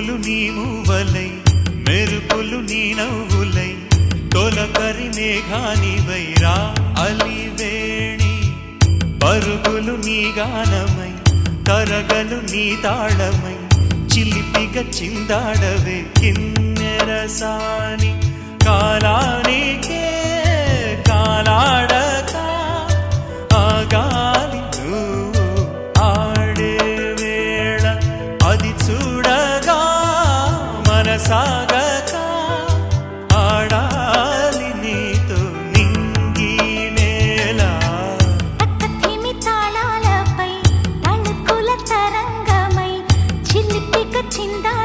పువ్వులు నీ మూవలై మెరుపులు నీ నవ్వులై తొలకరి మేఘానివై రా అలివేణి పరుగులు నీ గానమై తరగలు నీ తాళమై చిలిపిగా చిందాడవే కిన్నెరసాని కాలానికే కాలాడక ఆగాలి నువ్వు ఆడే వేళ అది చూడగా మనసాగక ఆడాలి నీతో నింగి నేల తక్కతిమి తాళాలపై తళుకుల తరంగమై చిలిపిక చిందా